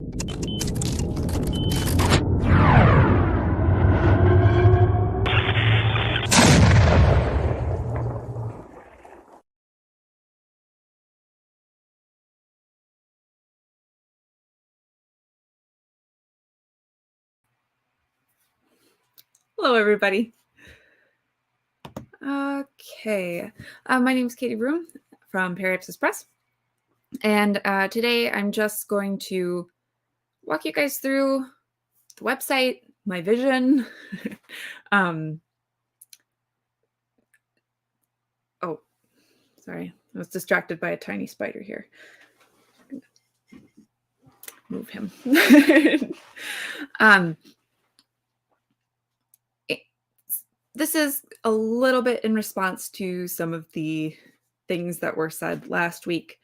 Hello, everybody. Okay, my name is Katie Broom from Periapsis Press, and today I'm just going to walk you guys through the website, my vision. Oh, sorry, I was distracted by a tiny spider here. Move him. This is a little bit in response to some of the things that were said last week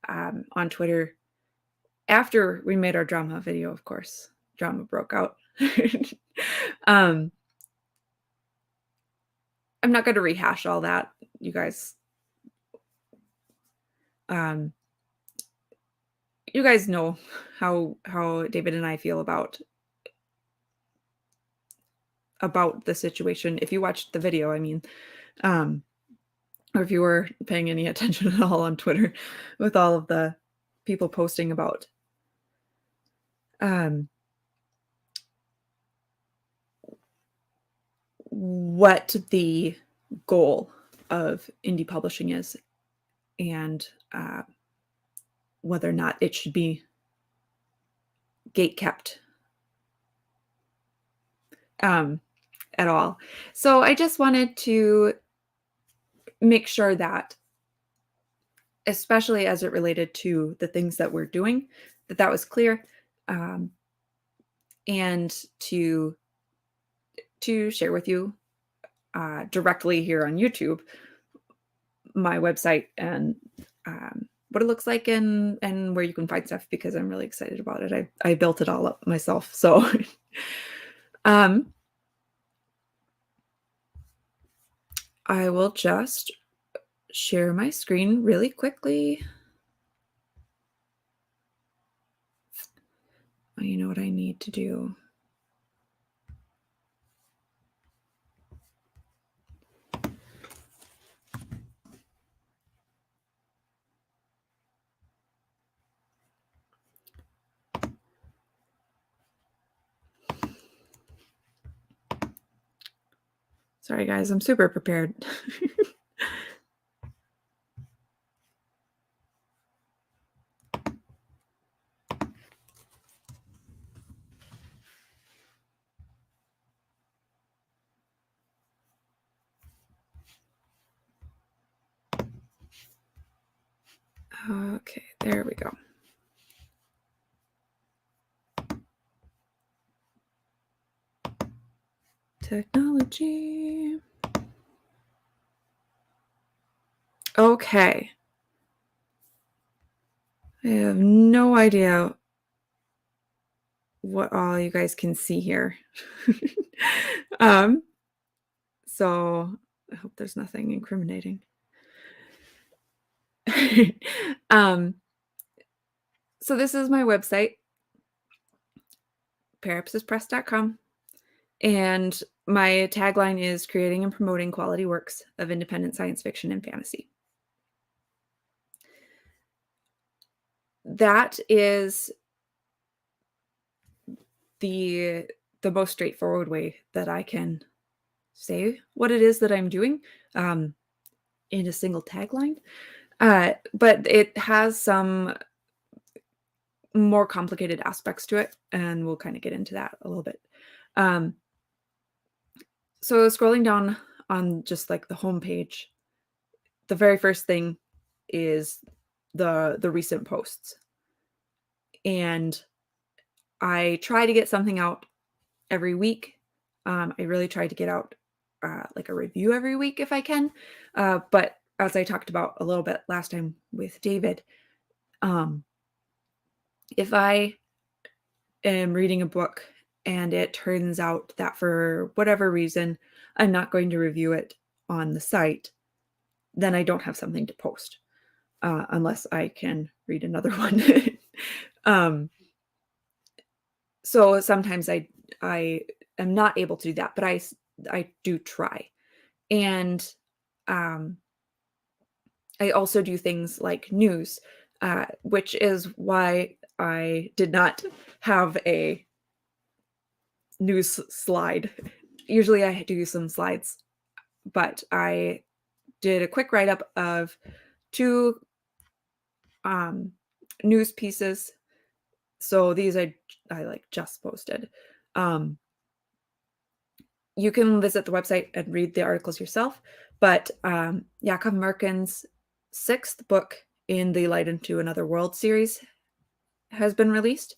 on Twitter after we made our drama video. Of course, drama broke out. I'm not going to rehash all that, you guys. You guys know how David and I feel about the situation. If you watched the video, I mean, or if you were paying any attention at all on Twitter with all of the people posting about what the goal of indie publishing is, and whether or not it should be gate-kept at all. So I just wanted to make sure that, especially as it related to the things that we're doing, that was clear, and to share with you directly here on YouTube my website and what it looks like and where you can find stuff, because I'm really excited about it. I built it all up myself. So I will just share my screen really quickly. You know what I need to do. Sorry, guys, I'm super prepared. Okay, there we go. Technology. Okay. I have no idea what all you guys can see here. So I hope there's nothing incriminating. So this is my website, periapsispress.com, and my tagline is creating and promoting quality works of independent science fiction and fantasy. That is the most straightforward way that I can say what it is that I'm doing in a single tagline. But it has some more complicated aspects to it, and we'll kind of get into that a little bit. So scrolling down on just like the homepage, the very first thing is the recent posts. And I try to get something out every week. I really try to get out like a review every week if I can. But as I talked about a little bit last time with David, if I am reading a book and it turns out that for whatever reason, I'm not going to review it on the site, then I don't have something to post unless I can read another one. So sometimes I am not able to do that, but I do try. And um, I also do things like news, which is why I did not have a news slide. Usually I do some slides, but I did a quick write up of two um, news pieces. So these I like just posted. Um, you can visit the website and read the articles yourself. But Yakov Merkin's sixth book in the Light into Another World series has been released,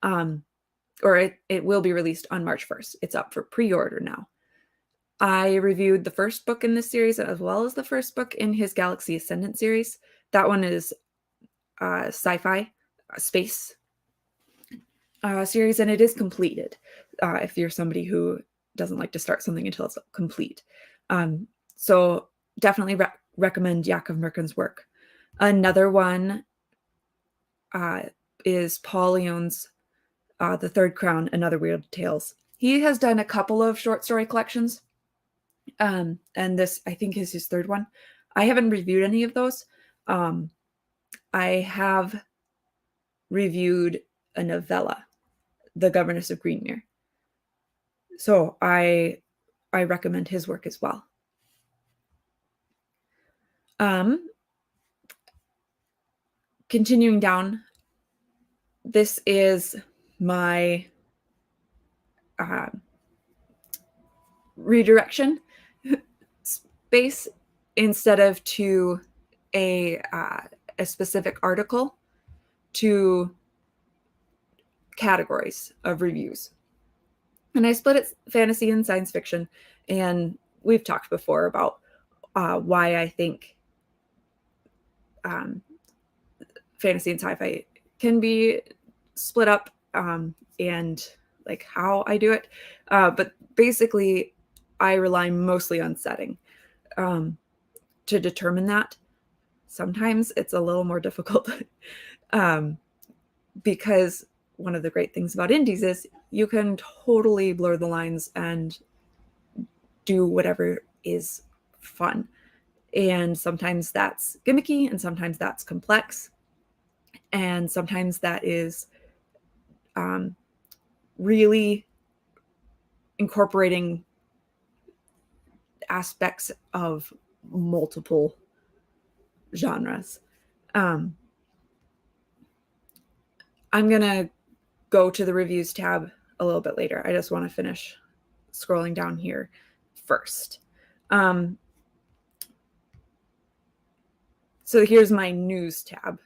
or it will be released on March 1st. It's up for pre-order now. I reviewed the first book in this series as well as the first book in his Galaxy Ascendant series. That one is sci-fi, space series, and it is completed if you're somebody who doesn't like to start something until it's complete. So definitely recommend Yakov Merkin's work. Another one is Paul Leon's The Third Crown and Other Weird Tales. He has done a couple of short story collections, and this, I think, is his third one. I haven't reviewed any of those. I have reviewed a novella, The Governess of Greenmere. So I recommend his work as well. Continuing down, this is my redirection space instead of to a specific article, to categories of reviews. And I split it fantasy and science fiction, and we've talked before about why I think fantasy and sci-fi can be split up, and like how I do it. But basically, I rely mostly on setting to determine that. Sometimes it's a little more difficult because one of the great things about indies is you can totally blur the lines and do whatever is fun. And sometimes that's gimmicky, and sometimes that's complex, and sometimes that is really incorporating aspects of multiple genres. I'm going to go to the reviews tab a little bit later. I just want to finish scrolling down here first. So here's my news tab,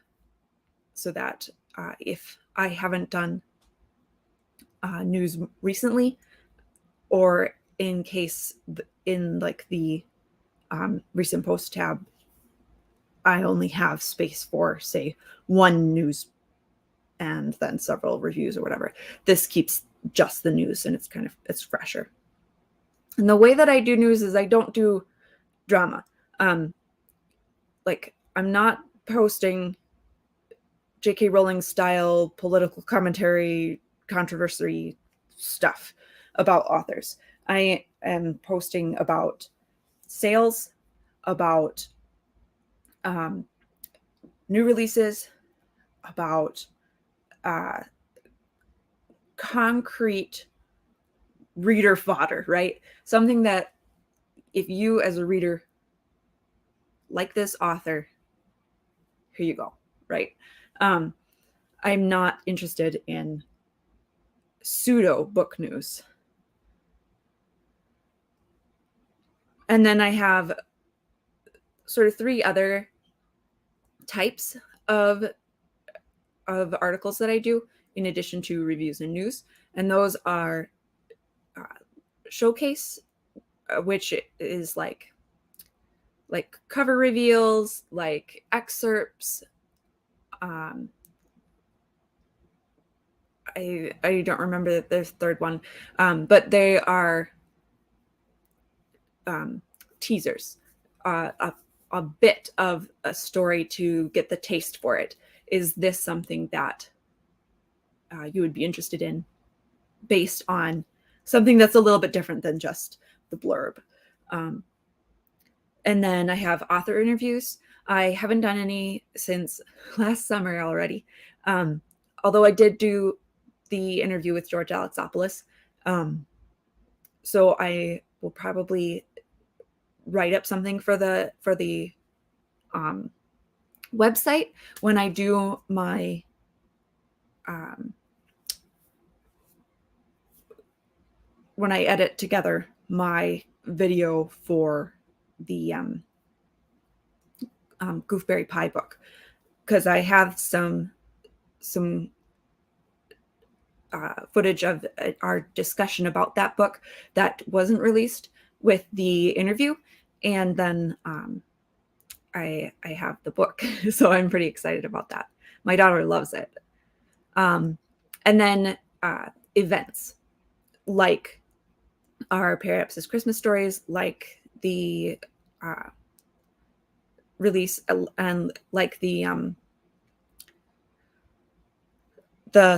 so that if I haven't done news recently, or in case in like the recent post tab, I only have space for, say, one news and then several reviews or whatever. This keeps just the news, and it's fresher. And the way that I do news is I don't do drama. Like, I'm not posting J.K. Rowling style political commentary, controversy stuff about authors. I am posting about sales, about new releases, about concrete reader fodder, right? Something that if you as a reader like this author, here you go, right? I'm not interested in pseudo book news. And then I have sort of three other types of articles that I do in addition to reviews and news. And those are showcase, which is like cover reveals, like excerpts. I don't remember the third one, but they are teasers, a bit of a story to get the taste for it. Is this something that you would be interested in? based on something that's a little bit different than just the blurb. And then I have author interviews. I haven't done any since last summer already. Although I did do the interview with George Alexopoulos. So I will probably write up something for the website when I do my when I edit together my video for the Gooseberry Pie book, because I have some footage of our discussion about that book that wasn't released with the interview, and then I have the book, so I'm pretty excited about that. My daughter loves it. And then events like our Periapsis Christmas stories, like the release and like the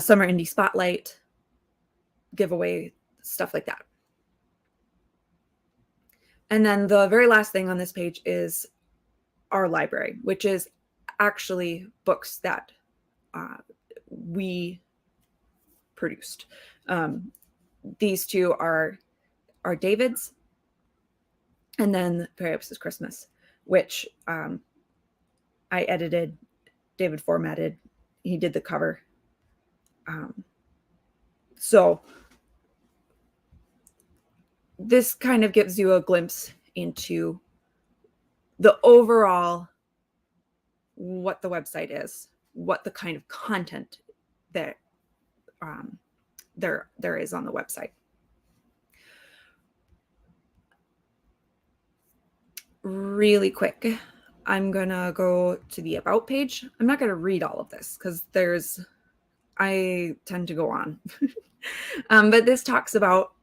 Summer Indie Spotlight giveaway, stuff like that. And then the very last thing on this page is our library, which is actually books that we produced. These two are David's, and then Periapsis Christmas, which I edited, David formatted, he did the cover. So this kind of gives you a glimpse into the overall, what the website is, what the kind of content that there is on the website. Really quick, I'm gonna go to the About page. I'm not gonna read all of this because I tend to go on. But this talks about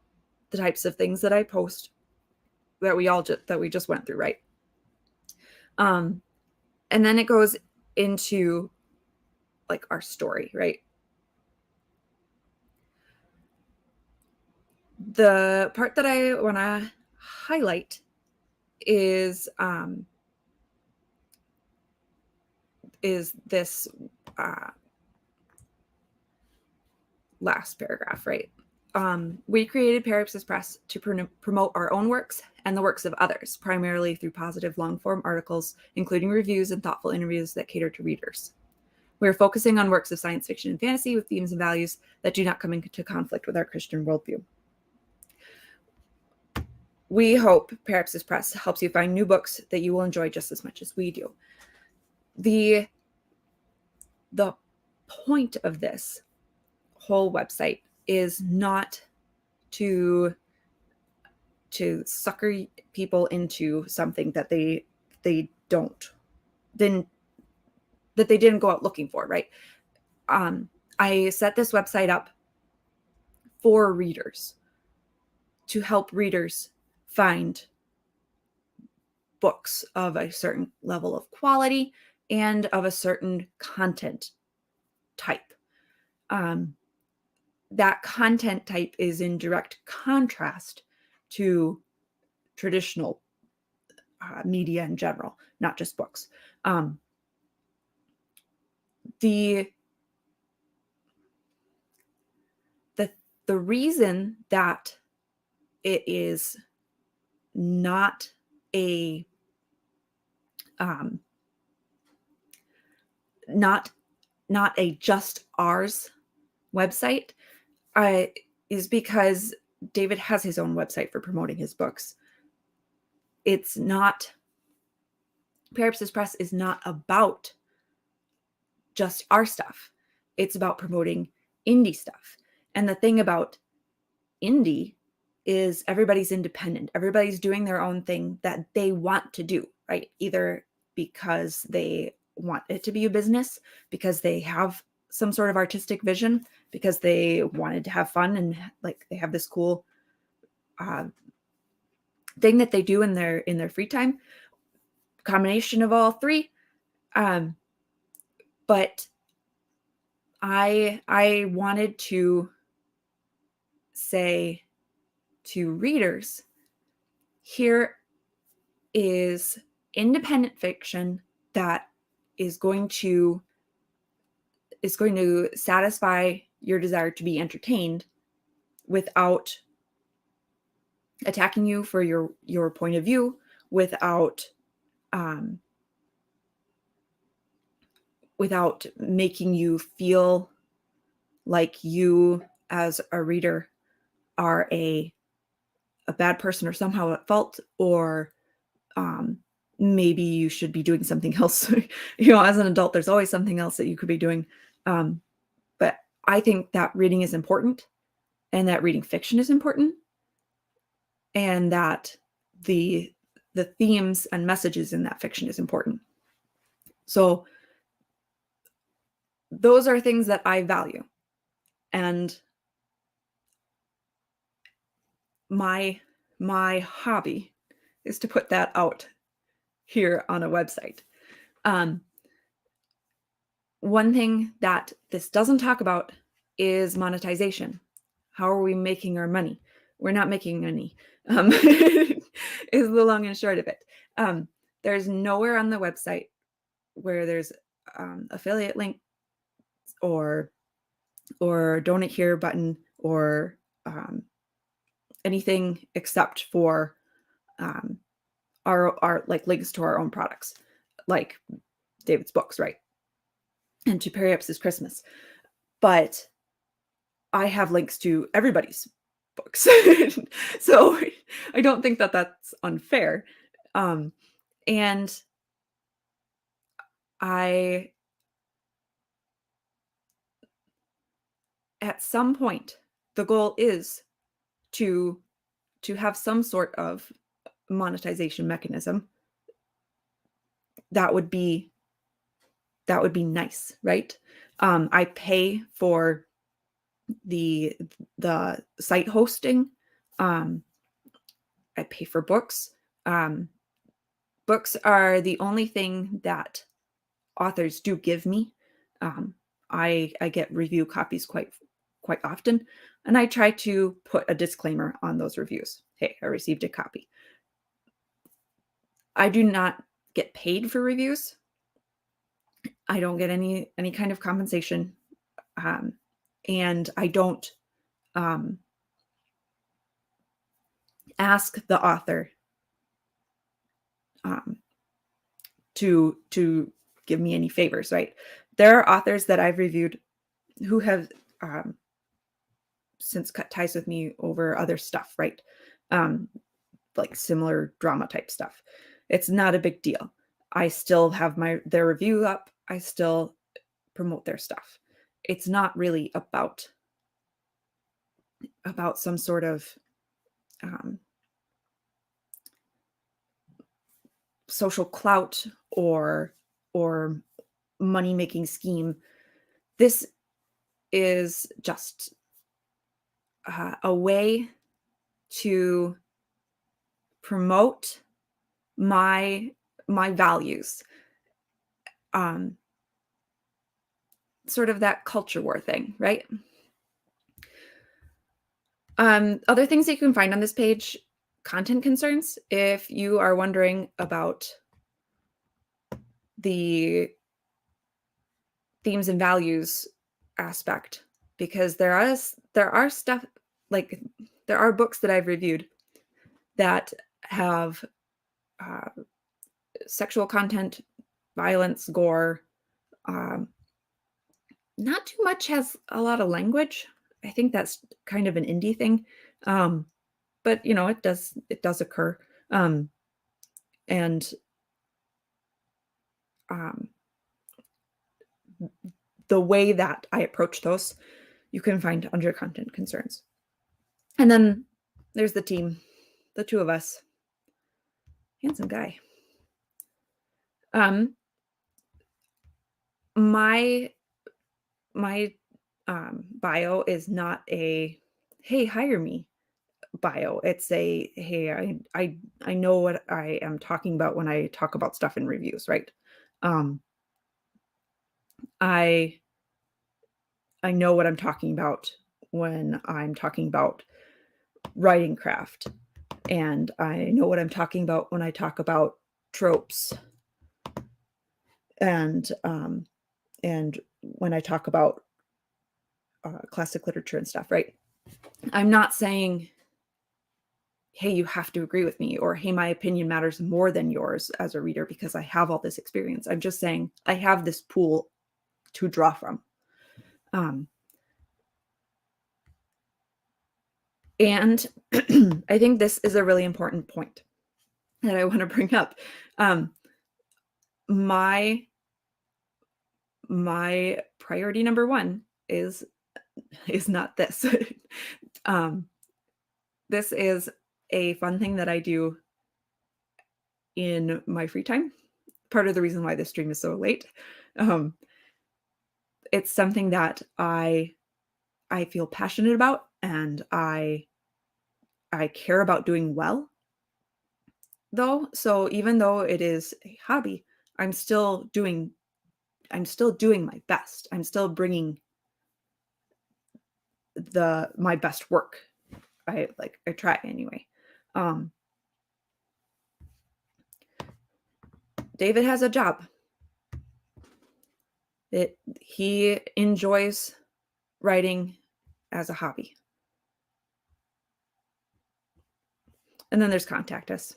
the types of things that I post that we just went through, right? And then it goes into like our story, right? The part that I want to highlight is this last paragraph, right? We created Periapsis Press to promote our own works and the works of others, primarily through positive long-form articles, including reviews and thoughtful interviews that cater to readers. We are focusing on works of science fiction and fantasy with themes and values that do not come into conflict with our Christian worldview. We hope Periapsis Press helps you find new books that you will enjoy just as much as we do. The point of this whole website is not to sucker people into something that they didn't go out looking for, right? I set this website up for readers, to help readers find books of a certain level of quality and of a certain content type. That content type is in direct contrast to traditional media in general, not just books. The reason that it is not a not a just ours website is because David has his own website for promoting his books. It's not, Periapsis Press is not about just our stuff. It's about promoting indie stuff. And the thing about indie is everybody's independent. Everybody's doing their own thing that they want to do, right? Either because they want it to be a business, because they have some sort of artistic vision, because they wanted to have fun and like they have this cool thing that they do in their free time. Combination of all three. But I wanted to say to readers, here is independent fiction that is going to satisfy your desire to be entertained without attacking you for your point of view, without without making you feel like you as a reader are a bad person or somehow at fault, or maybe you should be doing something else. As an adult, there's always something else that you could be doing. But I think that reading is important, and that reading fiction is important, and that the themes and messages in that fiction is important. So those are things that I value. And my hobby is to put that out here on a website. One thing that this doesn't talk about is monetization. How are we making our money? We're not making any, is the long and short of it. There's nowhere on the website where there's affiliate link or donate here button or anything except for our like links to our own products, like David's books, right? And to Periapsis Christmas. But I have links to everybody's books. So I don't think that that's unfair. And at some point, the goal is to have some sort of monetization mechanism. That would be nice, right? I pay for the site hosting. I pay for books. Books are the only thing that authors do give me. I get review copies quite often, and I try to put a disclaimer on those reviews. Hey, I received a copy. I do not get paid for reviews. I don't get any kind of compensation, and I don't ask the author to give me any favors, right? There are authors that I've reviewed who have since cut ties with me over other stuff, right? Like similar drama type stuff. It's not a big deal. I still have their review up. I still promote their stuff. It's not really about some sort of social clout or money making scheme. This is just a way to promote my values. Sort of that culture war thing, right? Other things that you can find on this page: content concerns. If you are wondering about the themes and values aspect, because there are stuff, like there are books that I've reviewed that have sexual content, violence, gore. Not too much has a lot of language. I think that's kind of an indie thing. But it does occur. And the way that I approach those, you can find under content concerns. And then there's the team, the two of us. Handsome guy. My bio is not a "hey, hire me" bio. It's a "hey, I know what I am talking about when I talk about stuff in reviews," right? I know what I'm talking about when I'm talking about writing craft, and I know what I'm talking about when I talk about tropes, and when I talk about classic literature and stuff, right? I'm not saying, hey, you have to agree with me, or hey, my opinion matters more than yours as a reader because I have all this experience. I'm just saying I have this pool to draw from. And I think this is a really important point that I want to bring up. My priority number one is not this. This is a fun thing that I do in my free time. Part of the reason why this stream is so late. It's something that I feel passionate about, and I care about doing well, though. So even though it is a hobby, I'm still doing my best. I'm still bringing my best work. I try anyway. David has a job. He enjoys writing as a hobby. And then there's contact us.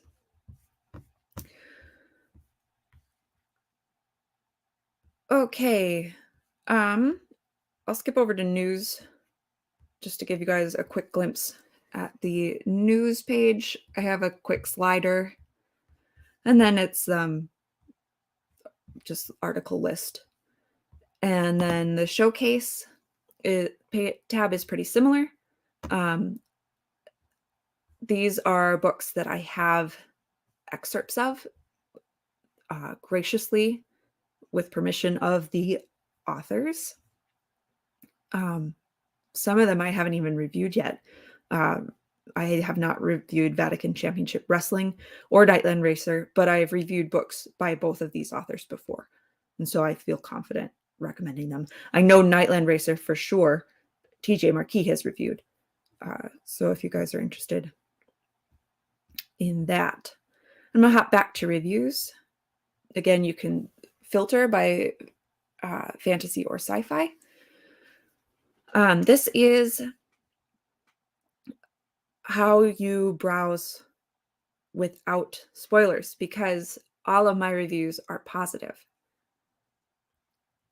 Okay. I'll skip over to news just to give you guys a quick glimpse at the news page. I have a quick slider, and then it's just article list. And then the showcase tab is pretty similar. These are books that I have excerpts of graciously with permission of the authors. Some of them I haven't even reviewed yet. I have not reviewed Vatican Championship Wrestling or Nightland Racer, but I have reviewed books by both of these authors before. And so I feel confident recommending them. I know Nightland Racer for sure. TJ Marquis has reviewed. So if you guys are interested in that, I'm going to hop back to reviews. Again, you can filter by fantasy or sci-fi. This is how you browse without spoilers, because all of my reviews are positive.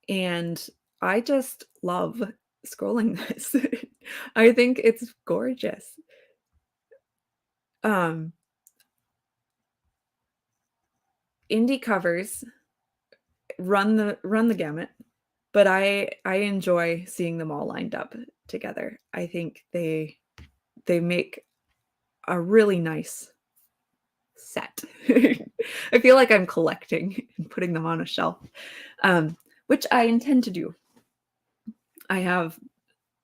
And I just love scrolling this. I think it's gorgeous. Indie covers run the gamut, but I enjoy seeing them all lined up together. I think they make a really nice set. I feel like I'm collecting and putting them on a shelf, which I intend to do. I have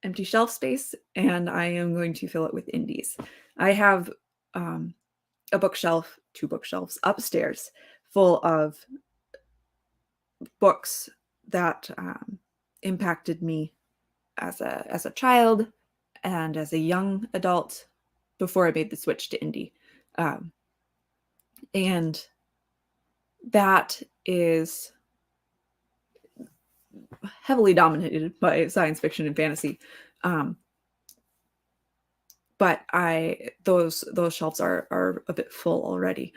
empty shelf space, and I am going to fill it with indies. I have a bookshelf, 2 bookshelves upstairs full of books that impacted me as a child and as a young adult before I made the switch to indie. And that is heavily dominated by science fiction and fantasy. But those shelves are a bit full already.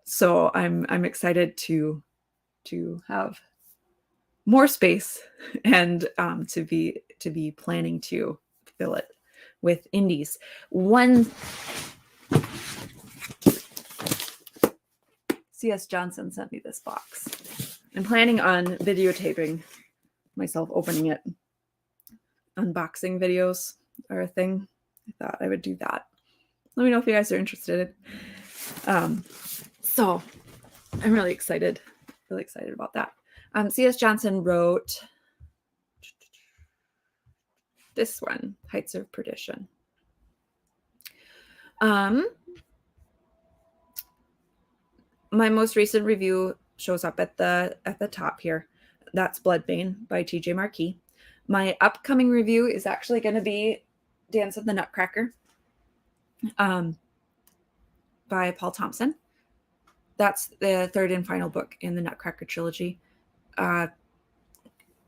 So I'm excited to have more space and to be planning to fill it with indies. One C.S. Johnson sent me this box. I'm planning on videotaping myself opening it. Unboxing videos are a thing. I thought I would do that. Let me know if you guys are interested. So I'm really excited about that. C.S. Johnson wrote this one, Heights of Perdition. My most recent review shows up at the top here. That's Bloodbane by TJ Marquis. My upcoming review is actually going to be Dance of the Nutcracker by Paul Thompson. That's the third and final book in the Nutcracker trilogy.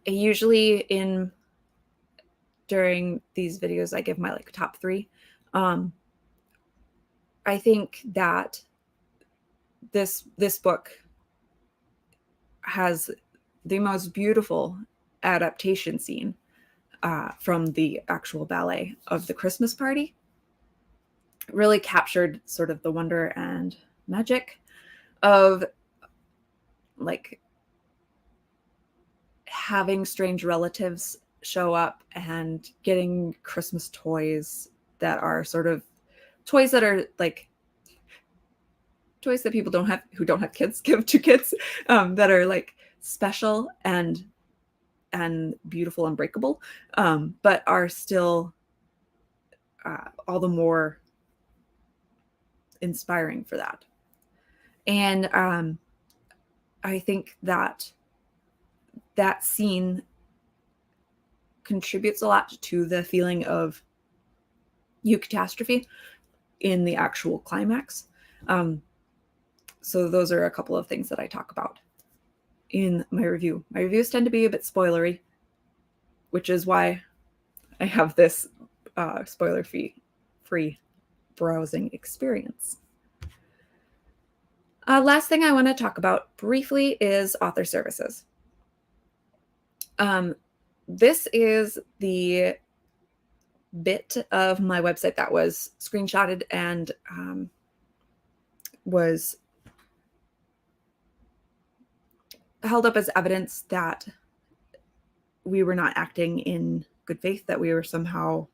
Usually during these videos, I give my like top 3. I think that this book has the most beautiful adaptation scene from the actual ballet of the Christmas party. It really captured sort of the wonder and magic of like having strange relatives show up and getting Christmas toys that are sort of toys that are like toys that people who don't have kids give to kids, that are like special and beautiful and breakable, but are still all the more inspiring for that. And I think that scene contributes a lot to the feeling of eucatastrophe in the actual climax. So those are a couple of things that I talk about in my review. My reviews tend to be a bit spoilery, which is why I have this spoiler-free browsing experience. Last thing I want to talk about briefly is author services. This is the bit of my website that was screenshotted and was held up as evidence that we were not acting in good faith, that we were somehow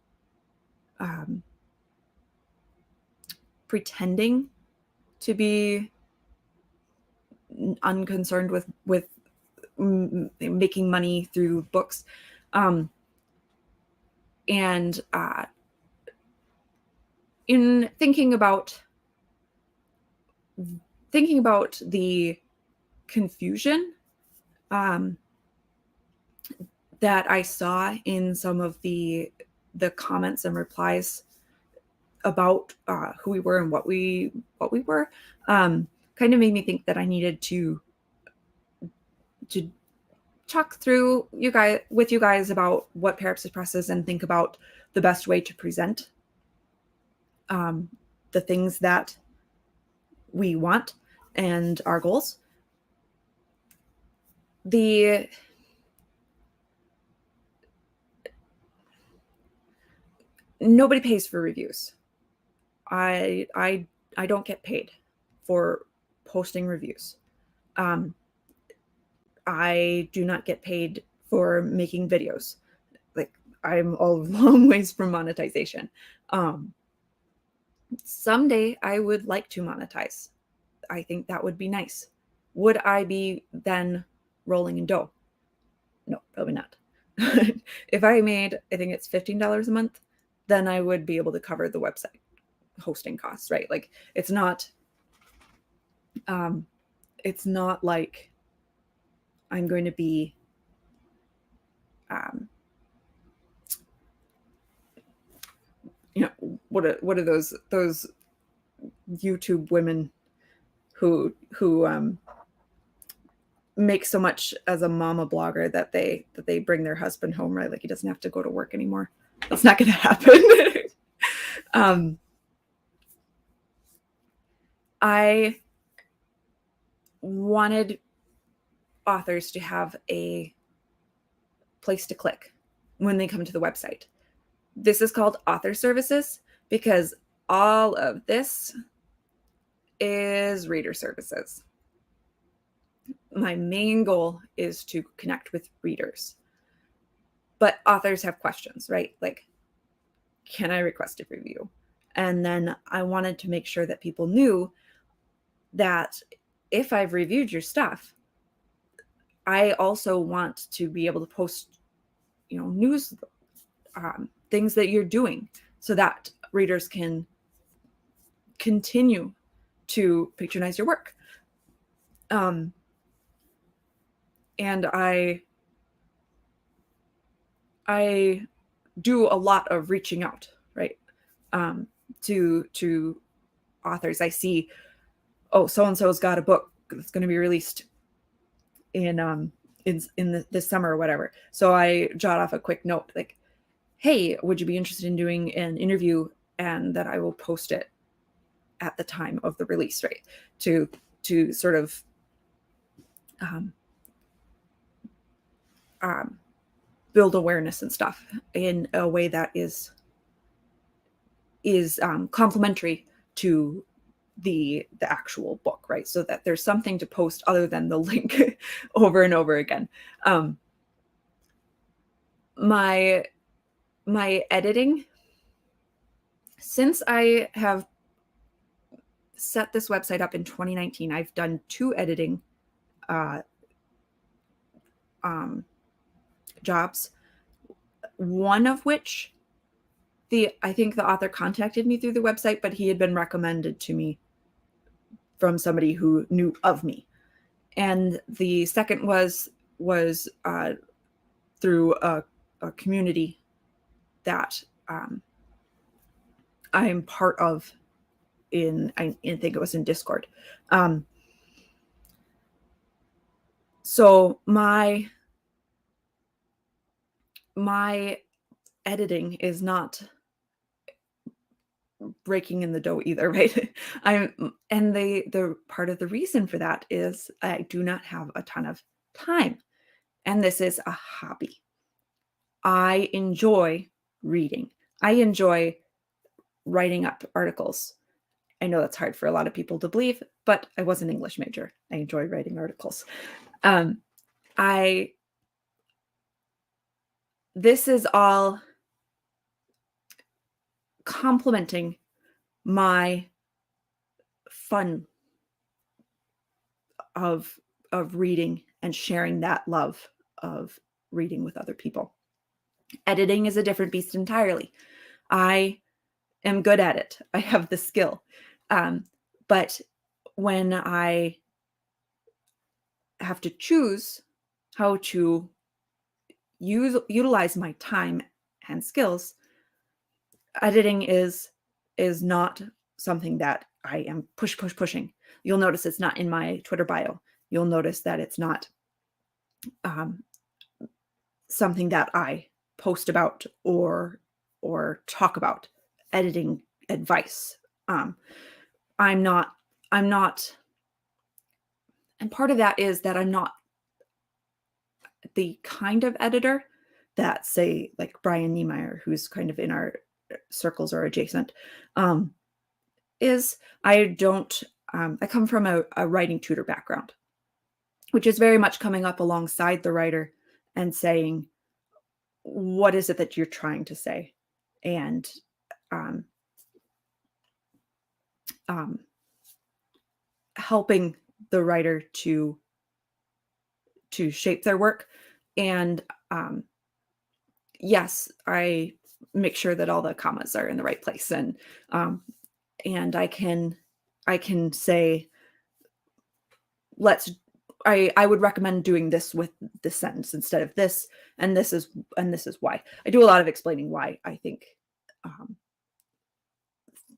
pretending to be unconcerned with making money through books. And in thinking about the confusion that I saw in some of the comments and replies about who we were and what we were, kind of made me think that I needed to talk through with you guys about what Periapsis Press is and think about the best way to present the things that we want and our goals. Nobody pays for reviews. I don't get paid for posting reviews. I do not get paid for making videos. Like, I'm a long ways from monetization. Someday I would like to monetize. I think that would be nice. Would I be then rolling in dough? No, probably not. If I made, I think it's $15 a month, then I would be able to cover the website hosting costs, right? Like, it's not like I'm going to be what are those YouTube women who make so much as a mama blogger that they bring their husband home, right? Like, he doesn't have to go to work anymore. That's not going to happen. I wanted authors to have a place to click when they come to the website. This is called author services because all of this is reader services. My main goal is to connect with readers. But authors have questions, right? Like, can I request a review? And then I wanted to make sure that people knew that if I've reviewed your stuff, I also want to be able to post, news, things that you're doing so that readers can continue to patronize your work. And I do a lot of reaching out right? To authors. I see, oh, so and so's got a book that's going to be released in this summer or whatever. So I jot off a quick note like, hey, would you be interested in doing an interview? And that I will post it at the time of the release, right? To sort of um, build awareness and stuff in a way that is complementary to the actual book, right? So that there's something to post other than the link over and over again. My editing, since I have set this website up in 2019, I've done 2 editing jobs, one of which I think the author contacted me through the website, but he had been recommended to me from somebody who knew of me. And the second was through a community that I'm part of I think it was in Discord. So my editing is not breaking in the dough either, right? And the part of the reason for that is I do not have a ton of time, and this is a hobby. I enjoy reading. I enjoy writing up articles. I know that's hard for a lot of people to believe, but I was an English major. I enjoy writing articles. This is all complementing my fun of reading and sharing that love of reading with other people. Editing is a different beast entirely. I am good at it. I have the skill. But when I have to choose how to utilize my time and skills, editing is not something that I am pushing. You'll notice it's not in my Twitter bio. You'll notice that it's not something that I post about or talk about. Editing advice. I'm not, and part of that is that I'm not the kind of editor that, say, like Brian Niemeyer, who's kind of in our circles or adjacent, is. I come from a writing tutor background, which is very much coming up alongside the writer and saying, what is it that you're trying to say? And helping the writer to shape their work. And yes, I make sure that all the commas are in the right place, and I can say, I would recommend doing this with this sentence instead of this, and this is why. I do a lot of explaining why I think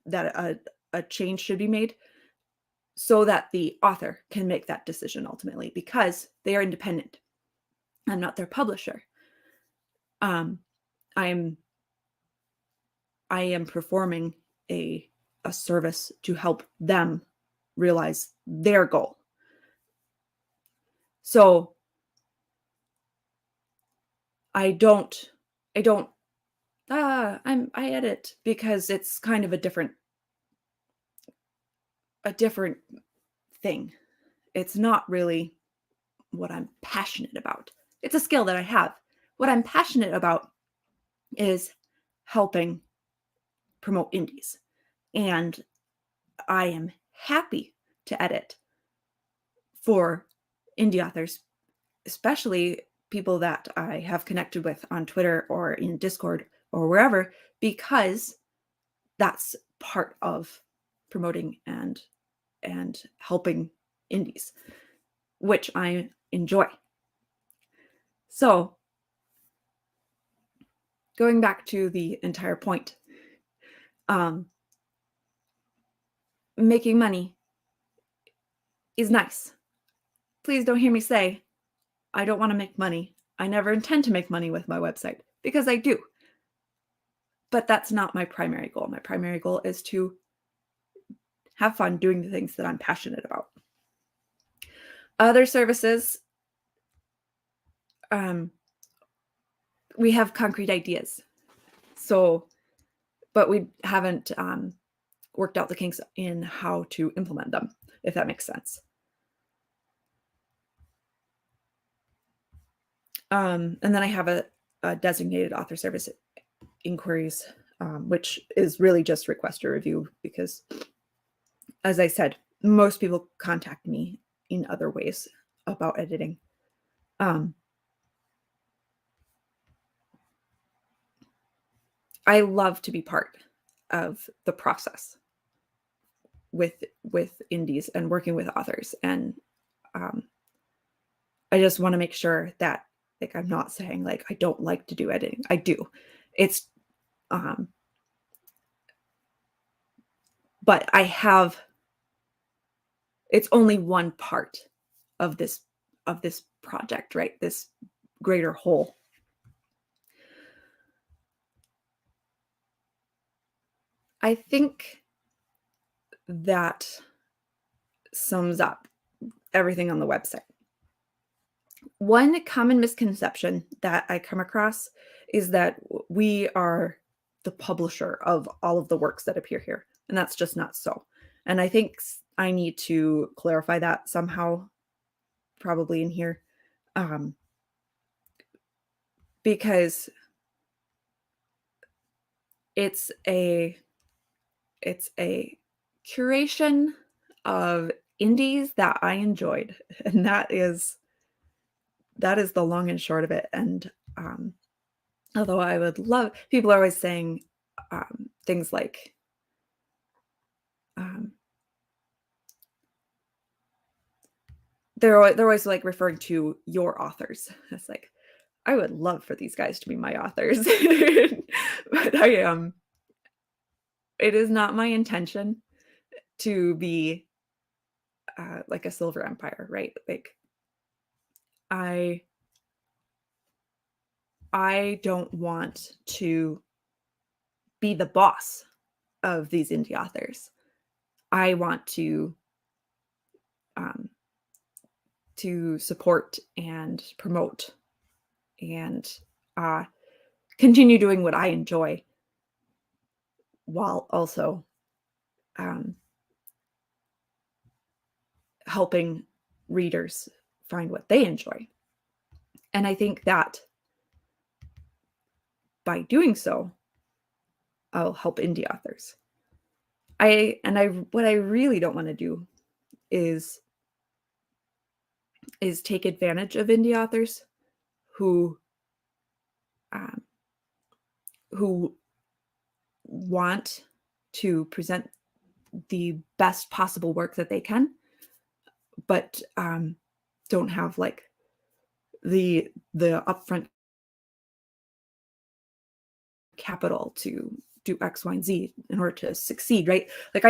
that a change should be made, so that the author can make that decision ultimately, because they are independent. I'm not their publisher. I am performing a service to help them realize their goal. So I edit because it's kind of a different thing. It's not really what I'm passionate about. It's a skill that I have. What I'm passionate about is helping promote indies. And I am happy to edit for indie authors, especially people that I have connected with on Twitter or in Discord or wherever, because that's part of promoting and helping indies, which I enjoy. So going back to the entire point, Um, Making money is nice. Please don't hear me say, I don't want to make money. I never intend to make money with my website because I do. But that's not my primary goal. My primary goal is to have fun doing the things that I'm passionate about. Other services, we have concrete ideas. So, but we haven't worked out the kinks in how to implement them, if that makes sense. And then I have a designated author service inquiries, which is really just request a review because, as I said, most people contact me in other ways about editing. I love to be part of the process with indies and working with authors, and I just want to make sure that, like, I'm not saying like I don't like to do editing. I do. It's but it's only one part of this project, right? This greater whole. I think that sums up everything on the website. One common misconception that I come across is that we are the publisher of all of the works that appear here, and that's just not so. And I think I need to clarify that somehow, probably in here, because it's a curation of indies that I enjoyed, and that is the long and short of it. And although I would love, people are always saying things like they're always like referring to your authors. It's like, I would love for these guys to be my authors, but it is not my intention to be like a silver empire, right? Like, I don't want to be the boss of these indie authors. I want to support and promote and continue doing what I enjoy, while also helping readers find what they enjoy. And I think that by doing so, I'll help indie authors. What I really don't want to do is take advantage of indie authors who want to present the best possible work that they can, but don't have like the upfront capital to do X, Y, and Z in order to succeed, right? Like,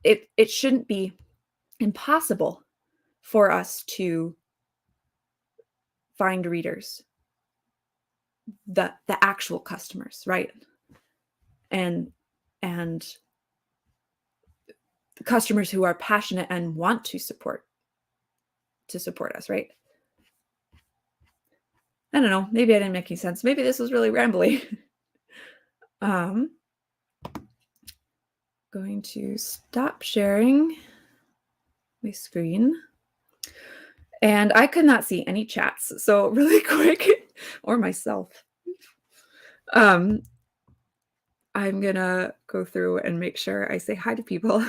it shouldn't be impossible for us to find readers, the actual customers, right? And the customers who are passionate and want to support us, right? I don't know, maybe I didn't make any sense. Maybe this was really rambly. Going to stop sharing my screen. And I could not see any chats, so really quick, or myself. I'm gonna go through and make sure I say hi to people.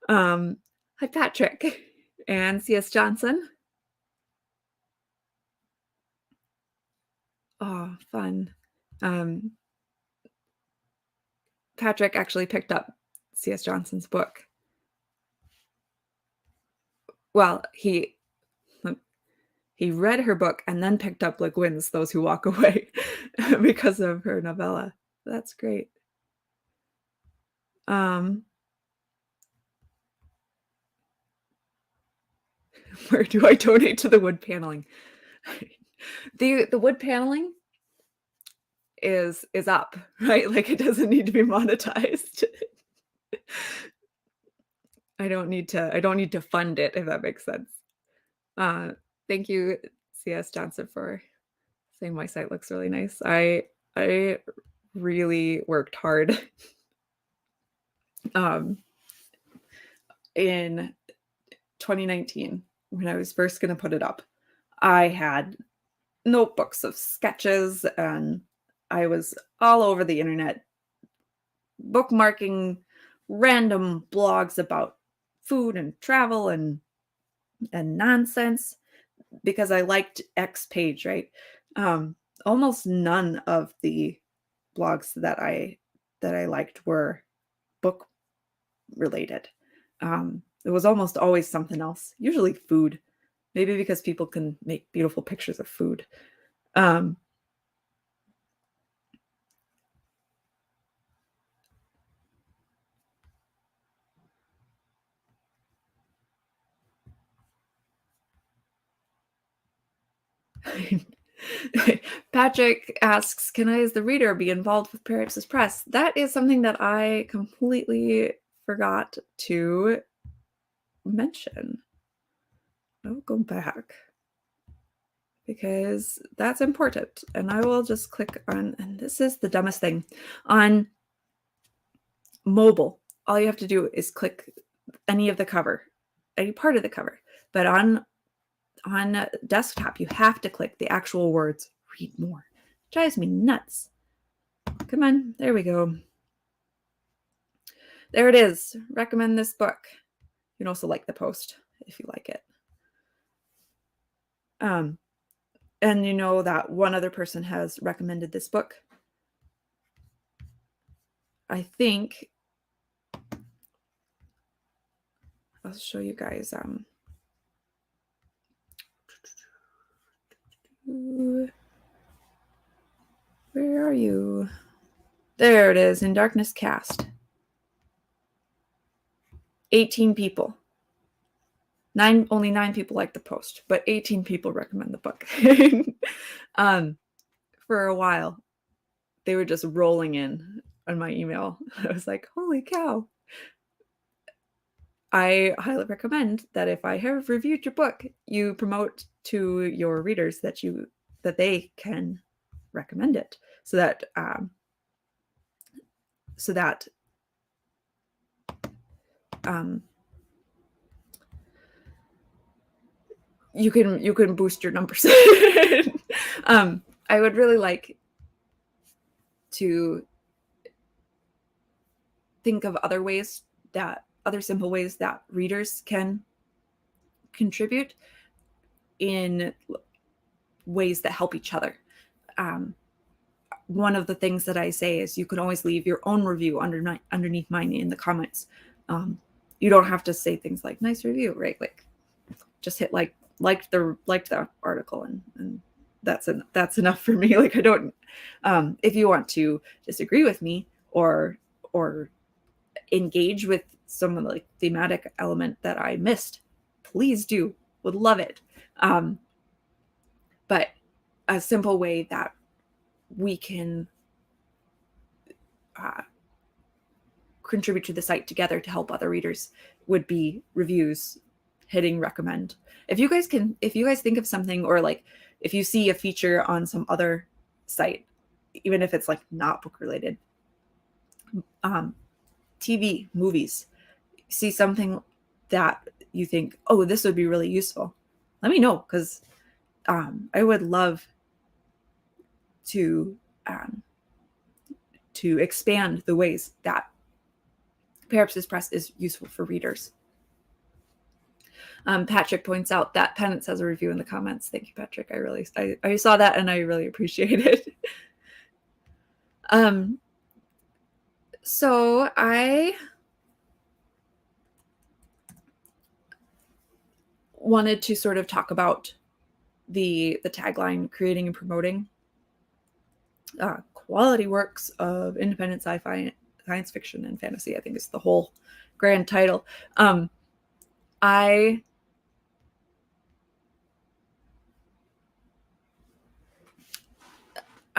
Hi, Patrick and C.S. Johnson. Oh, fun. Patrick actually picked up C.S. Johnson's book. Well, he read her book and then picked up Le Guin's Those Who Walk Away because of her novella. That's great. Where do I donate to the wood paneling? The wood paneling is up, right? Like, it doesn't need to be monetized. I don't need to fund it, if that makes sense. Uh, Thank you, CS Johnson, for saying my site looks really nice. I really worked hard um, in 2019 when I was first going to put it up. I had notebooks of sketches and I was all over the internet bookmarking random blogs about food and travel and nonsense because I liked X page, right? Almost none of the blogs that I liked were book related. It was almost always something else, usually food, maybe because people can make beautiful pictures of food. Um, Patrick asks, can I, as the reader, be involved with Periapsis Press? That is something that I completely forgot to mention. I'll go back because that's important. And I will just click on, and this is the dumbest thing. On mobile, all you have to do is click any of the cover, any part of the cover. But on desktop, you have to click the actual words, read more. It drives me nuts. Come on, there we go. There it is. Recommend this book. You can also like the post if you like it. And you know that one other person has recommended this book. I think I'll show you guys. Where are you? There it is, In Darkness Cast. 18 people. Only 9 people like the post, but 18 people recommend the book. For a while, they were just rolling in on my email. I was like, holy cow. I highly recommend that if I have reviewed your book, you promote to your readers that they can recommend it, so that you can boost your numbers. I would really like to think of other simple ways that readers can contribute in ways that help each other. One of the things that I say is you can always leave your own review underneath mine in the comments. You don't have to say things like nice review, right? Like, just hit like the article and that's enough for me. Like, I don't if you want to disagree with me or engage with some of the like thematic element that I missed, please do. Would love it. But a simple way that we can contribute to the site together to help other readers would be reviews, hitting recommend. If you guys think of something, or like if you see a feature on some other site, even if it's like not book related, TV, movies, see something that you think, oh, this would be really useful, let me know, because I would love to expand the ways that Periapsis Press is useful for readers. Patrick points out that Penance has a review in the comments. Thank you, Patrick. I saw that and I really appreciate it. So I wanted to sort of talk about the tagline, creating and promoting. quality works of independent sci-fi, science fiction, and fantasy, I think is the whole grand title. I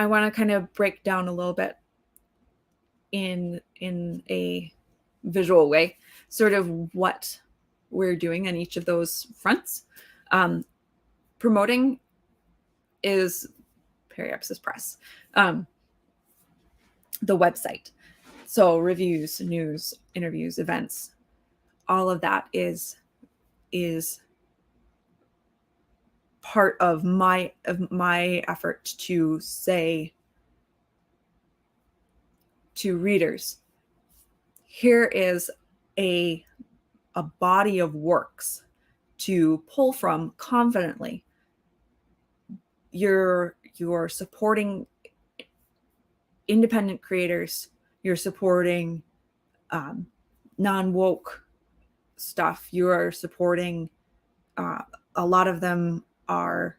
want to kind of break down a little bit in a visual way, sort of what we're doing on each of those fronts. Promoting is Periapsis Press, the website. So reviews, news, interviews, events, all of that is part of my effort to say to readers, here is a body of works to pull from confidently. You're supporting independent creators. You're supporting non-woke stuff. You are supporting a lot of them are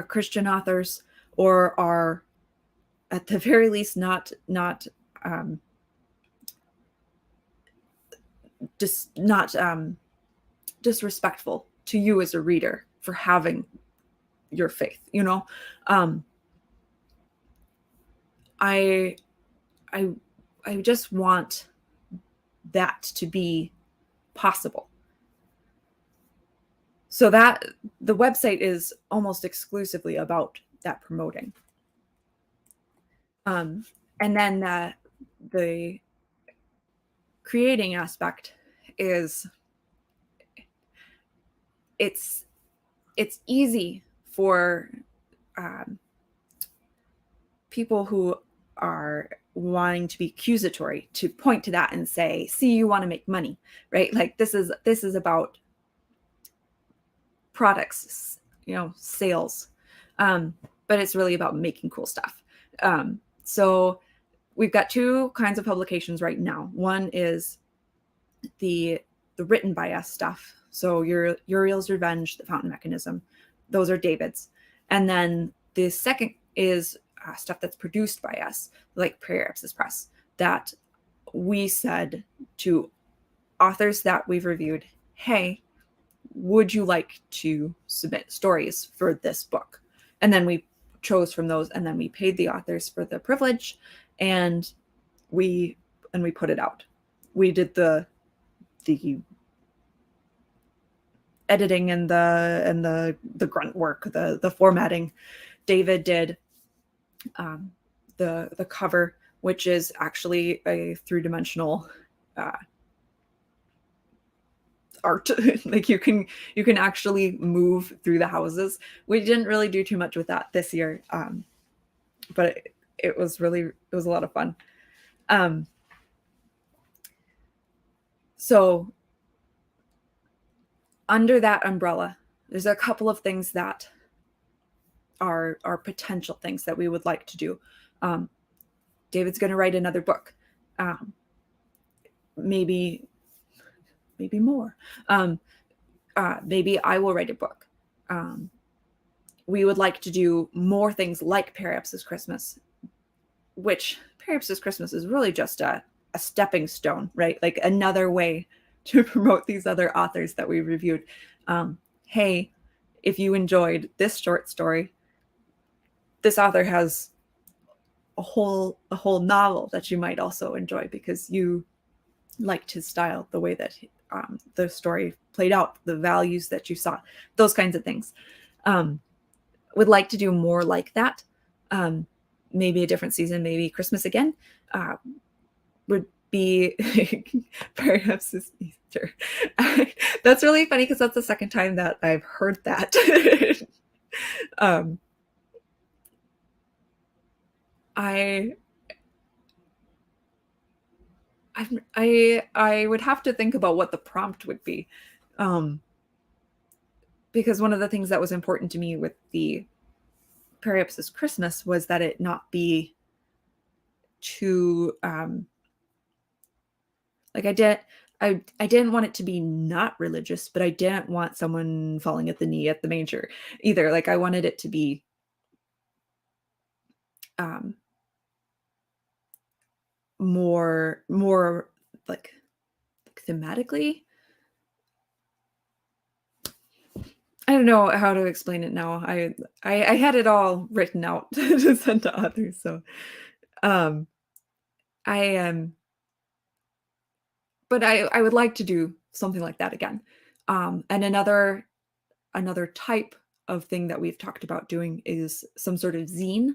Christian authors, or are at the very least not disrespectful to you as a reader for having your faith. I just want that to be possible. So that the website is almost exclusively about that promoting. And then the creating aspect is, it's easy for people who are wanting to be accusatory to point to that and say, see, you want to make money, right? Like this is about products, sales. But it's really about making cool stuff. So we've got two kinds of publications right now. One is the written by us stuff. So Uriel's Revenge, The Fountain Mechanism, those are David's. And then the second is stuff that's produced by us, like Periapsis Press, that we said to authors that we've reviewed, hey, would you like to submit stories for this book? And then we chose from those, and then we paid the authors for the privilege, and we put it out. We did the editing and the grunt work, the formatting. David did the cover, which is actually a three-dimensional art. Like you can actually move through the houses. We didn't really do too much with that this year, but it was a lot of fun. So under that umbrella, there's a couple of things that are potential things that we would like to do. David's going to write another book. Maybe more. Maybe I will write a book. We would like to do more things like Periapsis Christmas, which Periapsis Christmas is really just a stepping stone, right? Like another way to promote these other authors that we reviewed. Hey, if you enjoyed this short story, this author has a whole novel that you might also enjoy because you liked his style, the way that the story played out, the values that you saw, those kinds of things. Would like to do more like that. Maybe a different season, maybe Christmas again. Would be perhaps this Easter. That's really funny because that's the second time that I've heard that. I would have to think about what the prompt would be, because one of the things that was important to me with the Periapsis Christmas was that it not be too like I didn't want it to be not religious, but I didn't want someone falling at the knee at the manger either. Like I wanted it to be um, more like thematically. I don't know how to explain it now. I had it all written out to send to others. So um I am but I would like to do something like that again. And another type of thing that we've talked about doing is some sort of zine.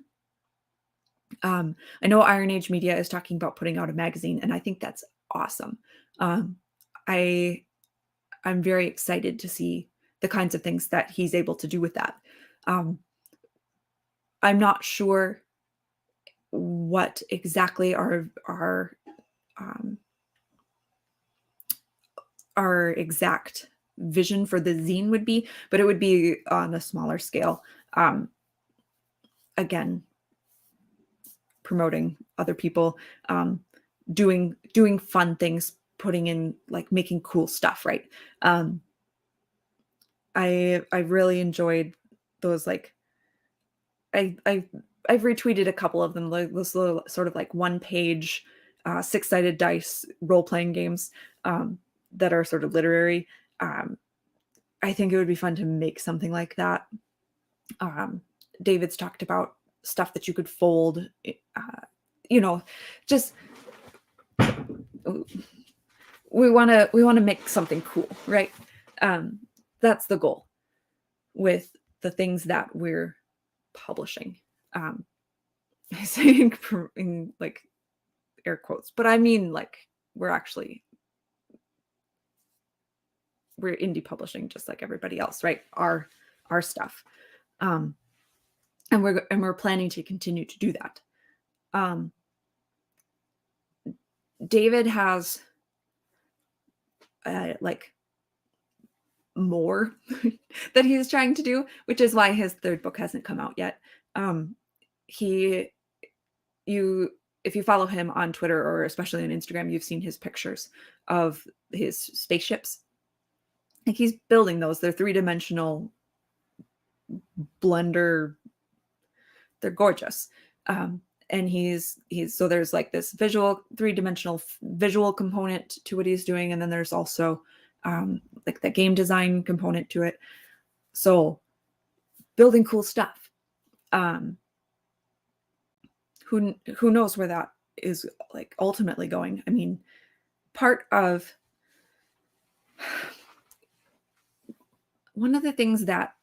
I know Iron Age Media is talking about putting out a magazine, and I think that's awesome. Um, I I'm very excited to see the kinds of things that he's able to do with that. Um, I'm not sure what exactly um, our exact vision for the zine would be, but it would be on a smaller scale. Um, again, promoting other people, um, doing fun things, putting in like making cool stuff, right? Um, I really enjoyed those like I I've retweeted a couple of them, like this little sort of like one page, six-sided dice role playing games that are sort of literary. Um, I think it would be fun to make something like that. Um, David's talked about stuff that you could fold, you know, just we want to make something cool, right? Um, that's the goal with the things that we're publishing. I say in like air quotes, but I mean like we're actually we're indie publishing just like everybody else, right? Our stuff. Um, and we're planning to continue to do that. Um, David has like more that he's trying to do, which is why his third book hasn't come out yet. Um, he you if you follow him on Twitter or especially on Instagram, you've seen his pictures of his spaceships. Like he's building those. They're three-dimensional blender. They're gorgeous. And he's so there's like this visual three-dimensional visual component to what he's doing, and then there's also like the game design component to it. So building cool stuff. Who knows where that is like ultimately going? I mean, part of one of the things that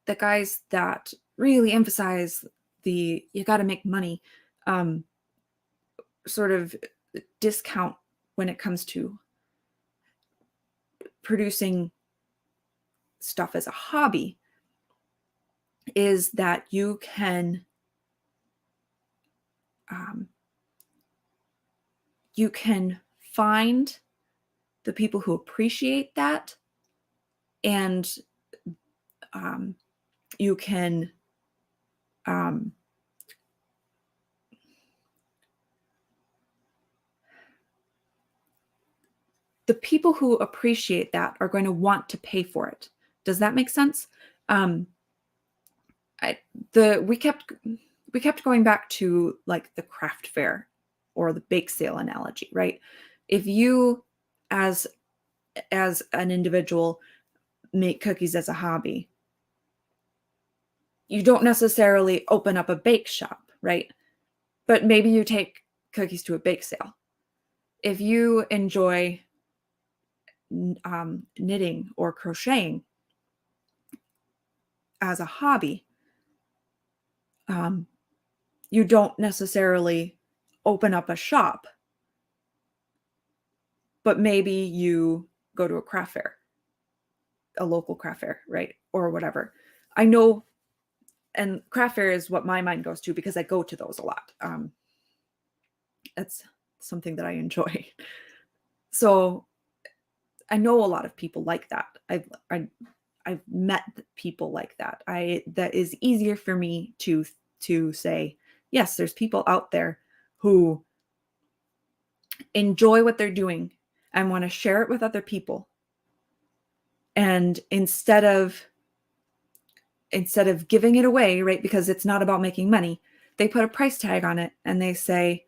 the guys that really emphasize the you got to make money sort of discount when it comes to producing stuff as a hobby is that you can find the people who appreciate that, and you can the people who appreciate that are going to want to pay for it. Does that make sense? We kept going back to like the craft fair or the bake sale analogy, right? If you as an individual make cookies as a hobby, you don't necessarily open up a bake shop, right? But maybe you take cookies to a bake sale. If you enjoy knitting or crocheting as a hobby, you don't necessarily open up a shop, but maybe you go to a craft fair, a local craft fair, right? Or whatever. I know, and craft fair is what my mind goes to because I go to those a lot. That's something that I enjoy. So I know a lot of people like that. I've met people like that. That is easier for me to say, yes, there's people out there who enjoy what they're doing and want to share it with other people. And instead of giving it away, right, because it's not about making money, they put a price tag on it and they say,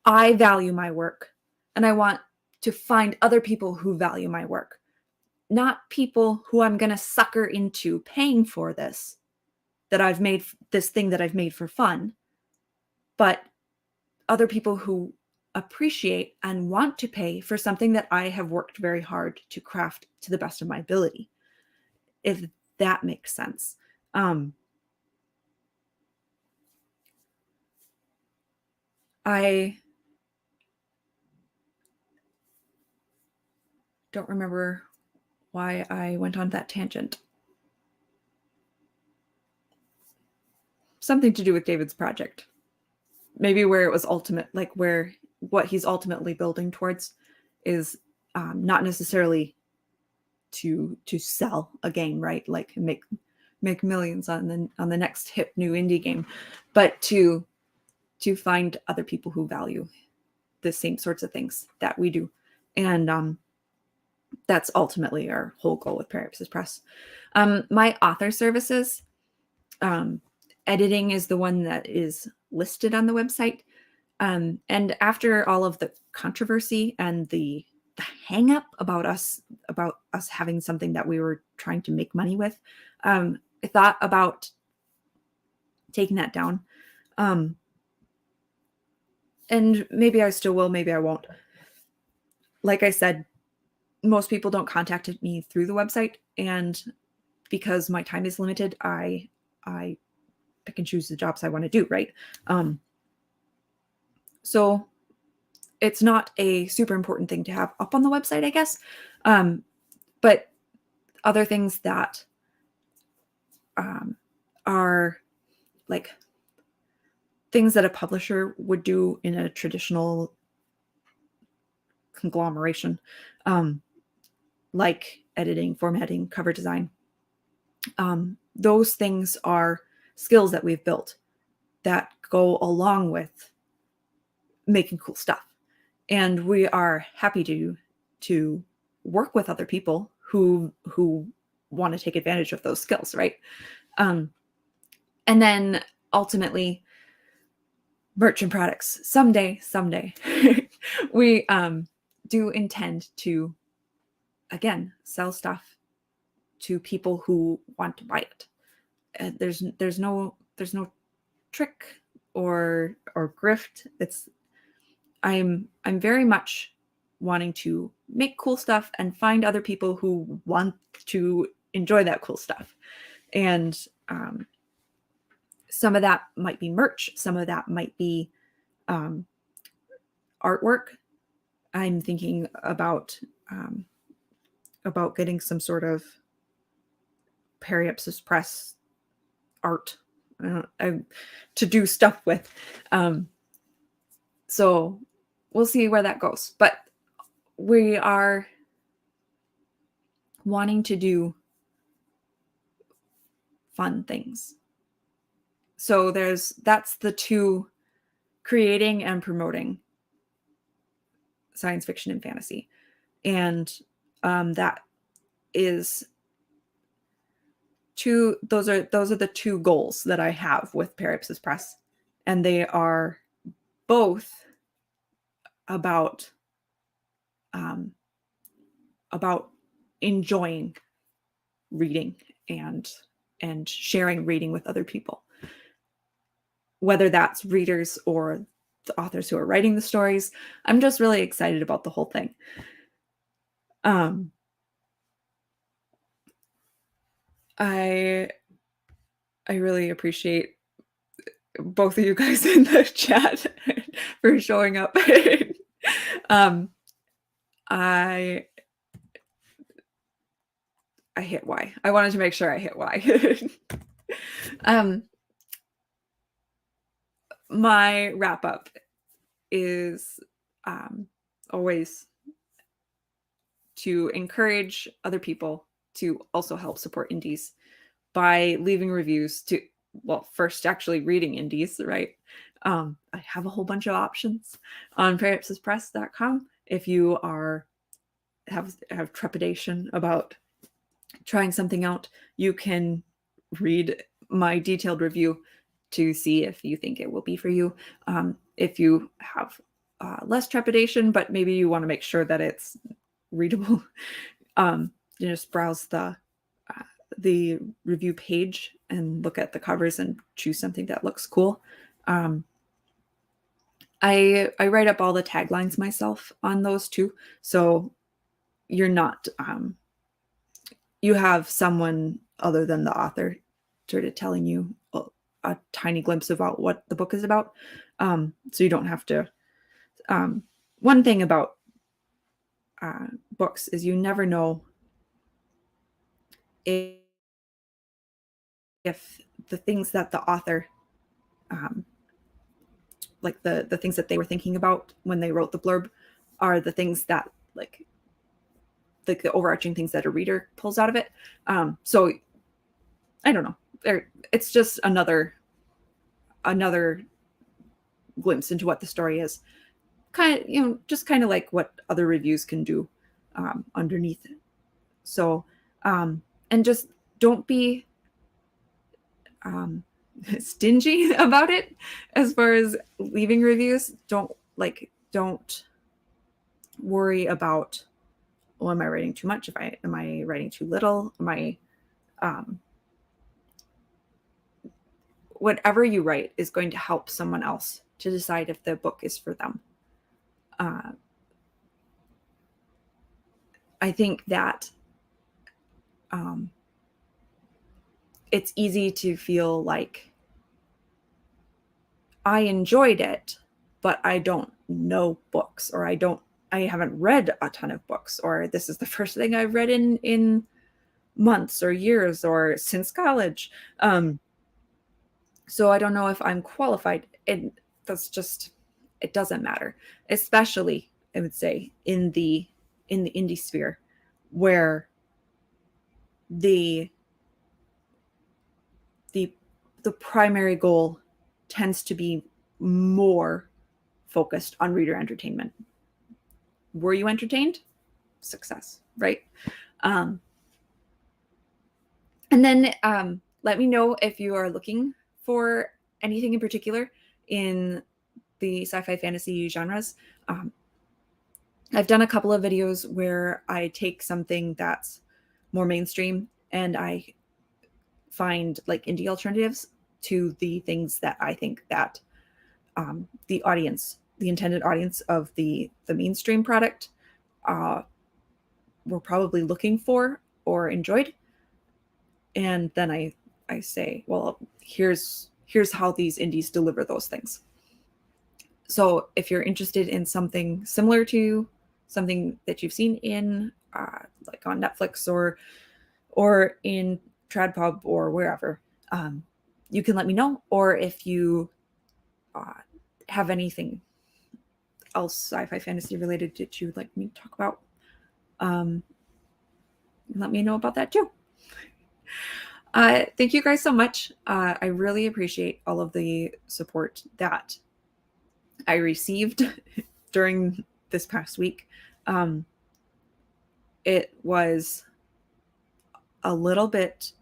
I value my work and I want to find other people who value my work, not people who I'm going to sucker into paying for this, that I've made this thing that I've made for fun, but other people who appreciate and want to pay for something that I have worked very hard to craft to the best of my ability, if that makes sense. I don't remember why I went on that tangent. Something to do with David's project. Maybe where it was ultimate, like where what he's ultimately building towards is not necessarily to sell a game, right? Like make millions on the next hip new indie game, but to find other people who value the same sorts of things that we do. And that's ultimately our whole goal with Periapsis Press. My author services, editing is the one that is listed on the website. And after all of the controversy and the hang up about us having something that we were trying to make money with, I thought about taking that down. And maybe I still will, maybe I won't. Like I said, most people don't contact me through the website, and because my time is limited, I pick and choose the jobs I want to do, right? So it's not a super important thing to have up on the website, I guess. But other things that are like things that a publisher would do in a traditional conglomeration, like editing, formatting, cover design. Those things are skills that we've built that go along with making cool stuff. And we are happy to work with other people who want to take advantage of those skills, right? And then ultimately, merch and products. Someday, we do intend to, again, sell stuff to people who want to buy it. There's no trick or grift. I'm very much wanting to make cool stuff and find other people who want to enjoy that cool stuff. And some of that might be merch. Some of that might be artwork. I'm thinking about getting some sort of Periapsis Press art to do stuff with. So we'll see where that goes. But we are wanting to do fun things. So that's the two, creating and promoting science fiction and fantasy. And that is those are the two goals that I have with Periapsis Press. And they are both about enjoying reading and sharing reading with other people, whether that's readers or the authors who are writing the stories. I'm just really excited about the whole thing. I really appreciate both of you guys in the chat for showing up. I hit Y. I wanted to make sure I hit Y. My wrap up is always to encourage other people to also help support indies by leaving reviews, to, well, first actually reading indies, right? I have a whole bunch of options on periapsispress.com. If you have trepidation about trying something out, you can read my detailed review to see if you think it will be for you. If you have less trepidation, but maybe you want to make sure that it's readable, you just browse the review page and look at the covers and choose something that looks cool. I write up all the taglines myself on those too, so you're not you have someone other than the author sort of telling you a tiny glimpse about what the book is about, so you don't have to. One thing about books is you never know if the things that the author like the things that they were thinking about when they wrote the blurb are the things that like the overarching things that a reader pulls out of it. So I don't know. It's just another glimpse into what the story is. Kind of, just kind of like what other reviews can do underneath it. So, and just don't be stingy about it as far as leaving reviews. Don't worry about, oh, am I writing too much? Am I writing too little? Whatever you write is going to help someone else to decide if the book is for them. I think that it's easy to feel like I enjoyed it, but I don't know books, or I haven't read a ton of books, or this is the first thing I've read in months or years or since college. So I don't know if I'm qualified. And that's just, it doesn't matter, especially I would say in the indie sphere, where the primary goal tends to be more focused on reader entertainment. Were you entertained? Success, right? And then let me know if you are looking for anything in particular in the sci-fi fantasy genres. I've done a couple of videos where I take something that's more mainstream and I find like indie alternatives to the things that I think that the intended audience of the mainstream product were probably looking for or enjoyed. And then I say, well, here's how these indies deliver those things. So if you're interested in something similar to something that you've seen in like on Netflix or in TradPub or wherever, you can let me know. Or if you have anything else sci-fi fantasy related that you'd like me to talk about, let me know about that too. Thank you guys so much. I really appreciate all of the support that I received during this past week. It was a little bit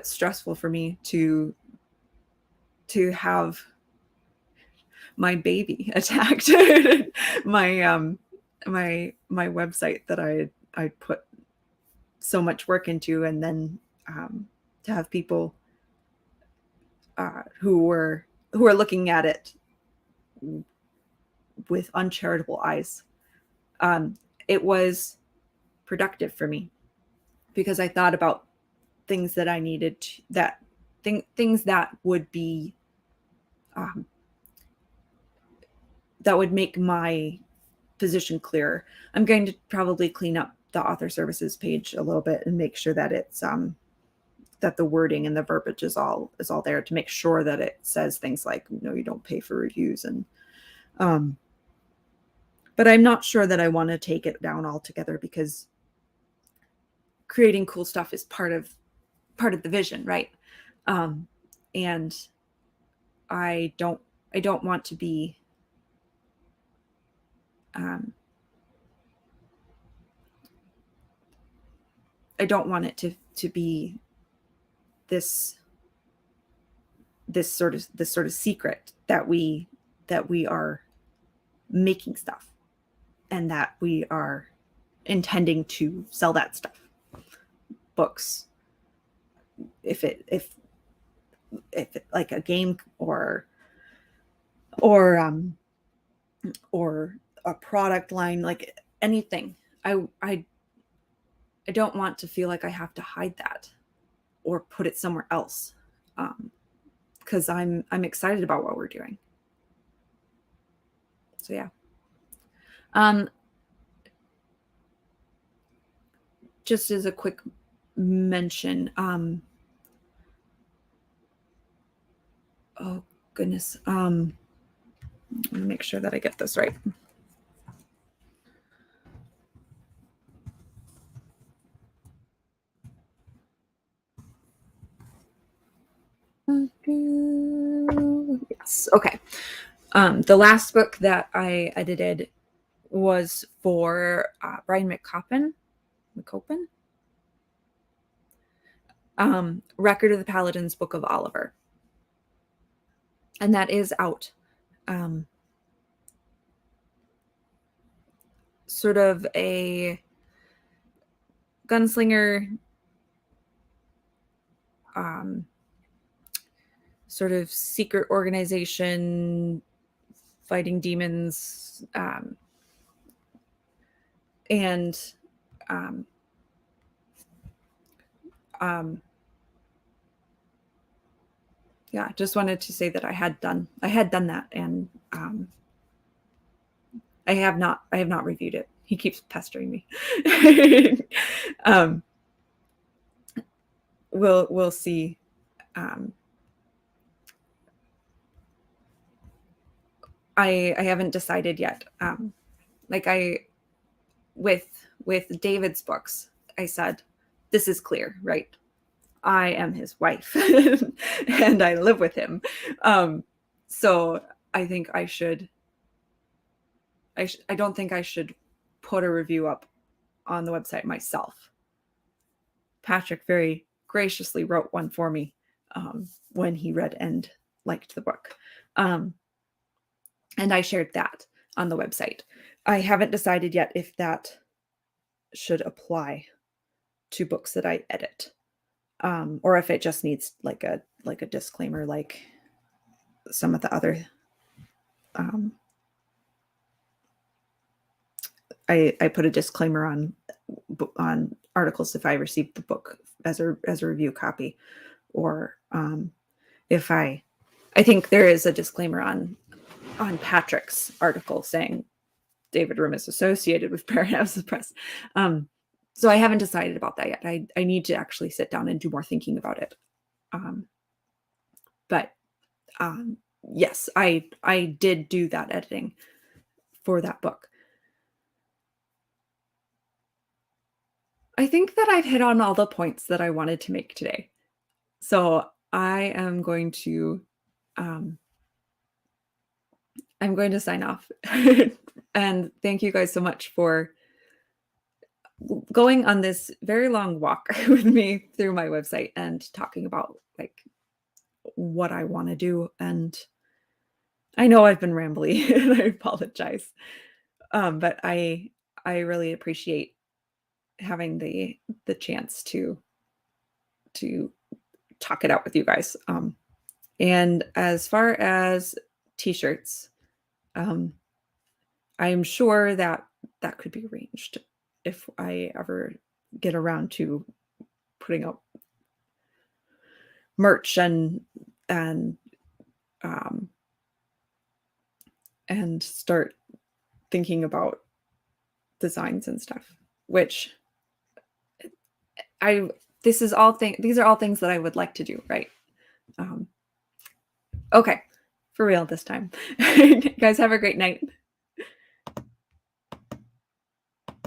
stressful for me to have my baby attacked my my website that I put so much work into, and then to have people who are looking at it with uncharitable eyes. It was productive for me because I thought about things that I needed things that would be that would make my position clearer. I'm going to probably clean up the author services page a little bit and make sure that it's that the wording and the verbiage is all there, to make sure that it says things like, no, you don't pay for reviews. And but I'm not sure that I want to take it down altogether, because creating cool stuff is part of the vision, right? And I don't want to be I don't want it to to be this sort of secret that we are making stuff and that we are intending to sell that stuff. Books, if it like a game or a product line, like anything, I don't want to feel like I have to hide that or put it somewhere else, because I'm excited about what we're doing. So yeah. Just as a quick mention, oh goodness, let me make sure that I get this right. Yes. Okay. The last book that I edited was for Brian McCopen. Record of the Paladin's Book of Oliver. And that is out. Sort of a gunslinger, sort of secret organization fighting demons, and yeah, just wanted to say that I had done that, and I have not reviewed it. He keeps pestering me. We'll see. I haven't decided yet. Like with David's books, I said, this is clear, right? I am his wife and I live with him. So I think I don't think I should put a review up on the website myself. Patrick very graciously wrote one for me when he read and liked the book. And I shared that on the website. I haven't decided yet if that should apply to books that I edit, or if it just needs like a disclaimer, like some of the other. I put a disclaimer on articles if I received the book as a review copy, or if I think there is a disclaimer on Patrick's article saying David Rimm is associated with Periapsis Press. So I haven't decided about that yet. I need to actually sit down and do more thinking about it. But yes, I did do that editing for that book. I think that I've hit on all the points that I wanted to make today. So I am going to sign off. And thank you guys so much for going on this very long walk with me through my website and talking about like what I want to do. And I know I've been rambly and I apologize. But I really appreciate having the chance to talk it out with you guys. And as far as t-shirts, I'm sure that could be arranged if I ever get around to putting up merch and start thinking about designs and stuff, which these are all things that I would like to do, right? Okay, for real this time. Guys, have a great night.